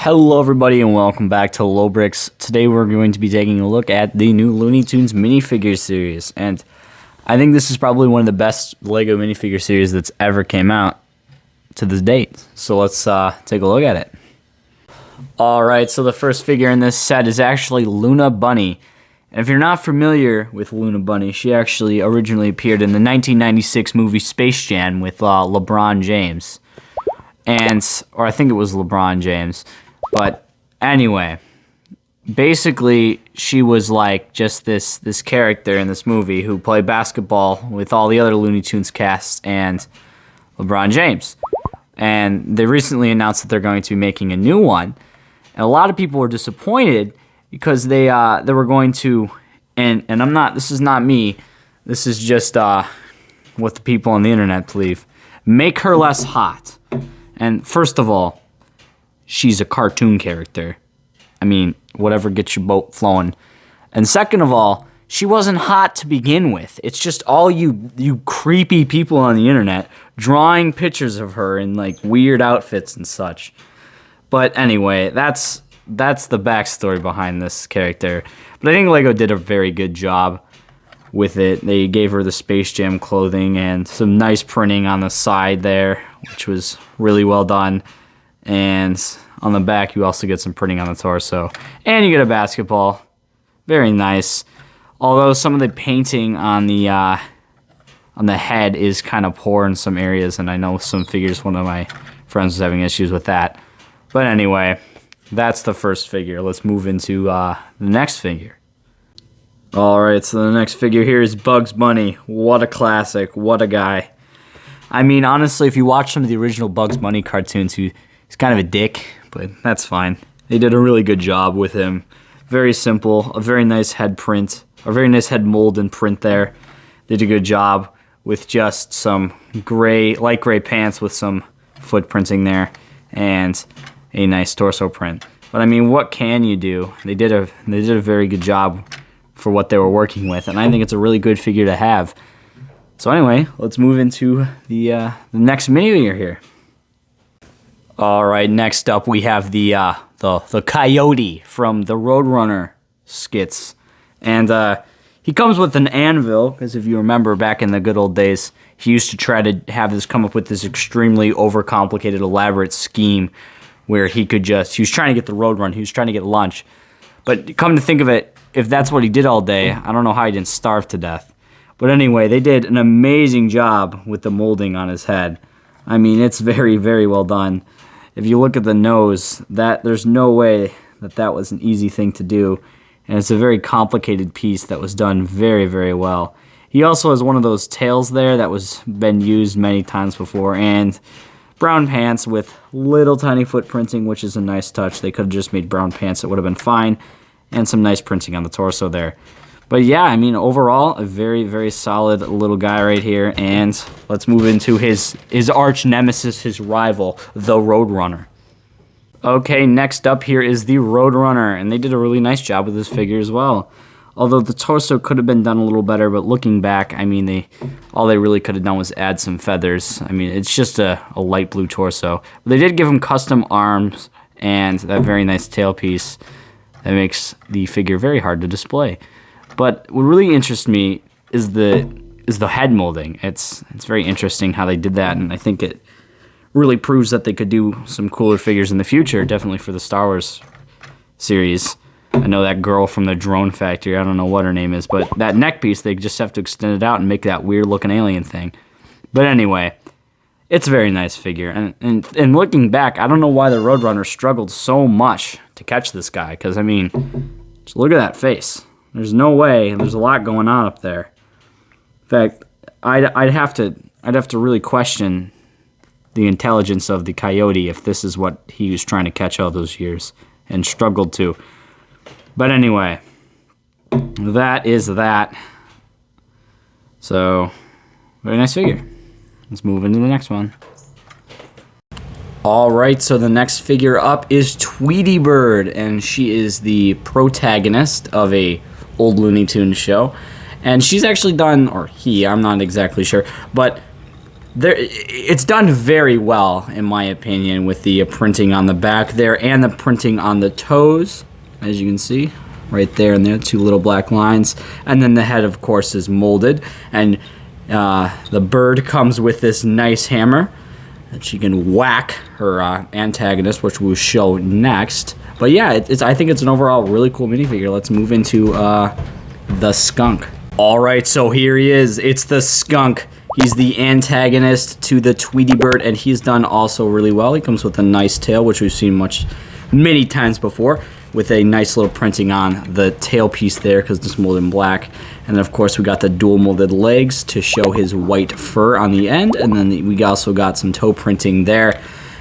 Hello everybody and welcome back to Lobricks. Today we're going to be taking a look at the new Looney Tunes minifigure series, and I think this is probably one of the best Lego minifigure series that's ever came out to this date. So let's take a look at it. Alright, so the first figure in this set is actually Luna Bunny. And if you're not familiar with Luna Bunny, she actually originally appeared in the 1996 movie Space Jam with LeBron James. Or I think it was LeBron James. But anyway, basically she was like just this character in this movie who played basketball with all the other Looney Tunes casts and LeBron James. And they recently announced that they're going to be making a new one. And a lot of people were disappointed because they were going to, and I'm not, this is not me, this is just what the people on the internet believe, make her less hot. And first of all, she's a cartoon character. I mean, whatever gets your boat flowing. And second of all, she wasn't hot to begin with. It's just all you creepy people on the internet drawing pictures of her in like weird outfits and such. But anyway, that's the backstory behind this character. But I think Lego did a very good job with it. They gave her the Space Jam clothing and some nice printing on the side there, which was really well done. And on the back, you also get some printing on the torso. And you get a basketball. Very nice. Although some of the painting on the head is kind of poor in some areas, and I know some figures, one of my friends was having issues with that. But anyway, that's the first figure. Let's move into the next figure. Alright, so the next figure here is Bugs Bunny. What a classic. What a guy. I mean, honestly, if you watch some of the original Bugs Bunny cartoons, he's kind of a dick, but that's fine. They did a really good job with him. Very simple, a very nice head print, a very nice head mold and print there. They did a good job with just some light gray pants with some foot printing there and a nice torso print. But I mean, what can you do? They did a very good job for what they were working with, and I think it's a really good figure to have. So anyway, let's move into the next minifigure here. All right, next up we have the Coyote from the Roadrunner skits, and he comes with an anvil because if you remember back in the good old days, he used to try to have this come up with this extremely overcomplicated, elaborate scheme where he was trying to get the road run, he was trying to get lunch, but come to think of it, if that's what he did all day, I don't know how he didn't starve to death. But anyway, they did an amazing job with the molding on his head. I mean, it's very, very well done. If you look at the nose, there's no way that was an easy thing to do. And it's a very complicated piece that was done very, very well. He also has one of those tails there that was been used many times before. And brown pants with little tiny foot printing, which is a nice touch. They could have just made brown pants. It would have been fine. And some nice printing on the torso there. But yeah, I mean, overall, a very, very solid little guy right here. And let's move into his arch nemesis, his rival, the Roadrunner. Okay, next up here is the Roadrunner. And they did a really nice job with this figure as well. Although the torso could have been done a little better, but looking back, I mean, all they really could have done was add some feathers. I mean, it's just a light blue torso. But they did give him custom arms and that very nice tailpiece that makes the figure very hard to display. But what really interests me is the head molding. It's very interesting how they did that, and I think it really proves that they could do some cooler figures in the future, definitely for the Star Wars series. I know that girl from the drone factory, I don't know what her name is, but that neck piece, they just have to extend it out and make that weird looking alien thing. But anyway, it's a very nice figure, and looking back, I don't know why the Roadrunner struggled so much to catch this guy, because I mean, just look at that face. There's no way. There's a lot going on up there. In fact, I'd have to really question the intelligence of the Coyote if this is what he was trying to catch all those years and struggled to. But anyway, that is that. So, very nice figure. Let's move into the next one. Alright, so the next figure up is Tweety Bird, and she is the protagonist of a old Looney Tunes show. And she's actually done, or he, I'm not exactly sure, but it's done very well, in my opinion, with the printing on the back there and the printing on the toes, as you can see right there and there, 2 little black lines. And then the head, of course, is molded, and the bird comes with this nice hammer that she can whack her antagonist, which we'll show next. But yeah, I think it's an overall really cool minifigure. Let's move into the Skunk. All right, so here he is. It's the Skunk. He's the antagonist to the Tweety Bird, and he's done also really well. He comes with a nice tail, which we've seen many times before, with a nice little printing on the tail piece there because it's molded in black. And then, of course, we got the dual molded legs to show his white fur on the end, and then we also got some toe printing there.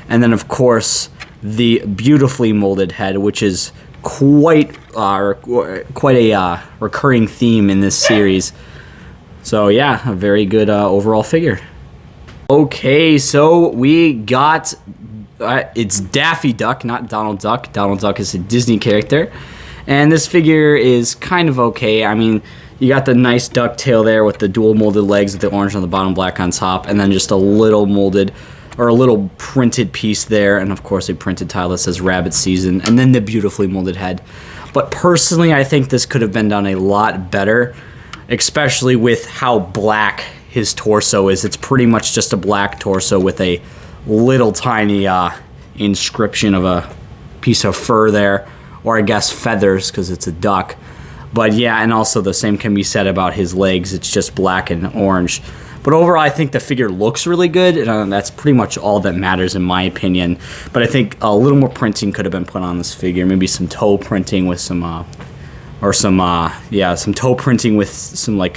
And then, of course, the beautifully molded head, which is quite a recurring theme in this series. So yeah, a very good overall figure. Okay, so we got it's Daffy Duck, not Donald Duck. Donald Duck is a Disney character, and this figure is kind of okay. I mean, you got the nice duck tail there with the dual molded legs with the orange on the bottom, black on top, and then just a little molded or a little printed piece there, and of course a printed tile that says Rabbit Season, and then the beautifully molded head. But personally, I think this could have been done a lot better, especially with how black his torso is. It's pretty much just a black torso with a little tiny inscription of a piece of fur there, or I guess feathers because it's a duck. But yeah, and also the same can be said about his legs. It's just black and orange. But overall, I think the figure looks really good, and that's pretty much all that matters in my opinion. But I think a little more printing could have been put on this figure. Maybe some toe printing with some toe printing with some like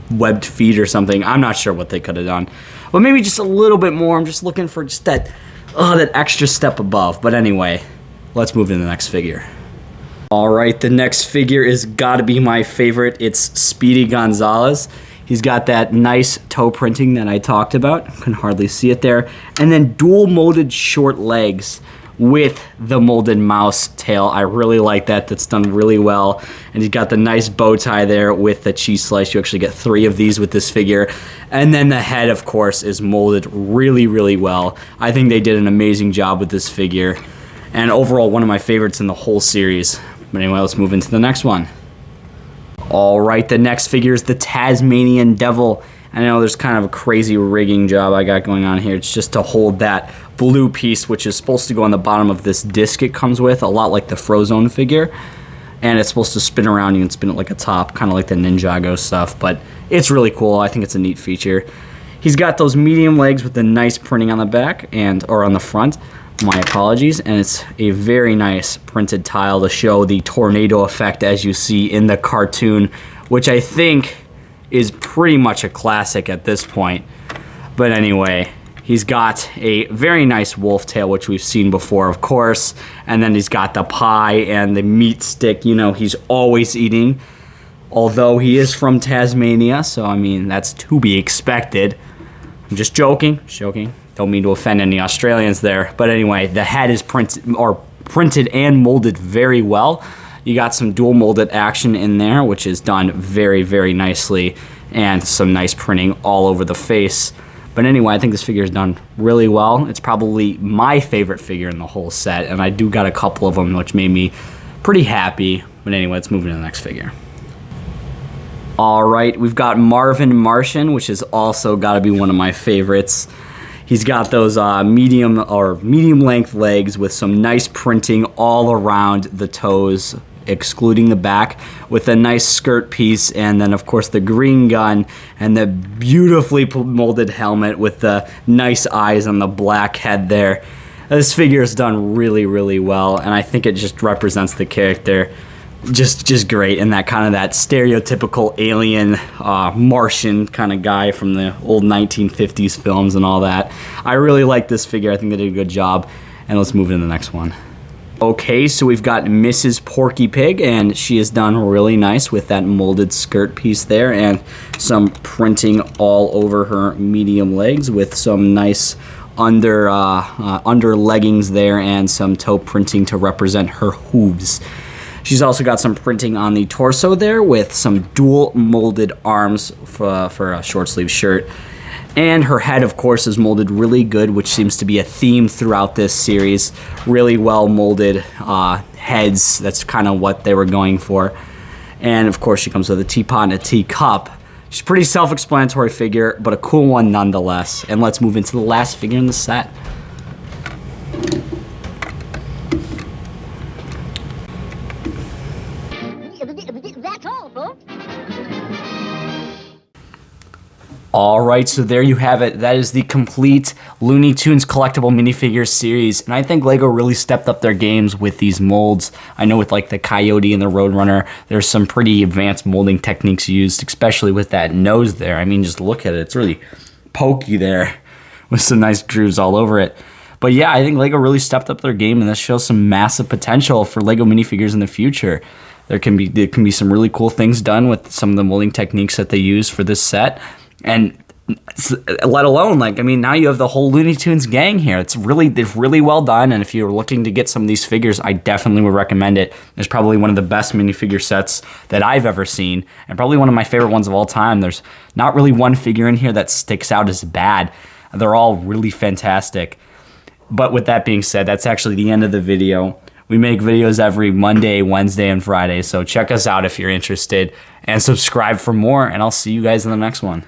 webbed feet or something. I'm not sure what they could have done, but maybe just a little bit more. I'm just looking for just that extra step above. But anyway, let's move to the next figure. All right, the next figure is gotta be my favorite. It's Speedy Gonzalez. He's got that nice toe printing that I talked about. Can hardly see it there. And then dual molded short legs with the molded mouse tail. I really like that. That's done really well. And he's got the nice bow tie there with the cheese slice. You actually get 3 of these with this figure. And then the head, of course, is molded really, really well. I think they did an amazing job with this figure. And overall, one of my favorites in the whole series. But anyway, let's move into the next one. All right, the next figure is the Tasmanian Devil. I know there's kind of a crazy rigging job I got going on here. It's just to hold that blue piece, which is supposed to go on the bottom of this disc it comes with, a lot like the Frozone figure. And it's supposed to spin around. You can spin it like a top, kind of like the Ninjago stuff. But it's really cool. I think it's a neat feature. He's got those medium legs with the nice printing on the back or on the front. My apologies. And it's a very nice printed tile to show the tornado effect as you see in the cartoon, which I think is pretty much a classic at this point. But anyway, he's got a very nice wolf tail, which we've seen before, of course. And then he's got the pie and the meat stick, you know, he's always eating. Although he is from Tasmania, so I mean, that's to be expected. I'm just joking. Don't mean to offend any Australians there. But anyway, the head is printed and molded very well. You got some dual molded action in there, which is done very, very nicely, and some nice printing all over the face. But anyway, I think this figure is done really well. It's probably my favorite figure in the whole set, and I do got a couple of them, which made me pretty happy. But anyway, let's move into the next figure. All right, we've got Marvin Martian, which is also got to be one of my favorites. He's got those medium length legs with some nice printing all around the toes, excluding the back, with a nice skirt piece, and then of course the green gun and the beautifully molded helmet with the nice eyes on the black head there. This figure is done really, really well, and I think it just represents the character just great, and that kind of that stereotypical alien Martian kind of guy from the old 1950s films and all that. I really like this figure. I think they did a good job. And let's move into the next one. Okay, so we've got Mrs. Porky Pig, and she is done really nice with that molded skirt piece there and some printing all over her medium legs with some nice under leggings there and some toe printing to represent her hooves. She's also got some printing on the torso there with some dual molded arms for a short sleeve shirt. And her head, of course, is molded really good, which seems to be a theme throughout this series. Really well molded heads. That's kind of what they were going for. And of course, she comes with a teapot and a teacup. She's a pretty self-explanatory figure, but a cool one nonetheless. And let's move into the last figure in the set. That's all, folks. All right, so there you have it. That is the complete Looney Tunes collectible minifigures series. And I think LEGO really stepped up their games with these molds. I know with like the Coyote and the Roadrunner, there's some pretty advanced molding techniques used, especially with that nose there. I mean, just look at it. It's really pokey there with some nice grooves all over it. But yeah, I think LEGO really stepped up their game, and this shows some massive potential for LEGO minifigures in the future. There can be some really cool things done with some of the molding techniques that they use for this set. And let alone, like, I mean, now you have the whole Looney Tunes gang here. It's really well done, and if you're looking to get some of these figures, I definitely would recommend it. It's probably one of the best minifigure sets that I've ever seen, and probably one of my favorite ones of all time. There's not really one figure in here that sticks out as bad. They're all really fantastic. But with that being said, that's actually the end of the video. We make videos every Monday, Wednesday, and Friday, so check us out if you're interested, and subscribe for more, and I'll see you guys in the next one.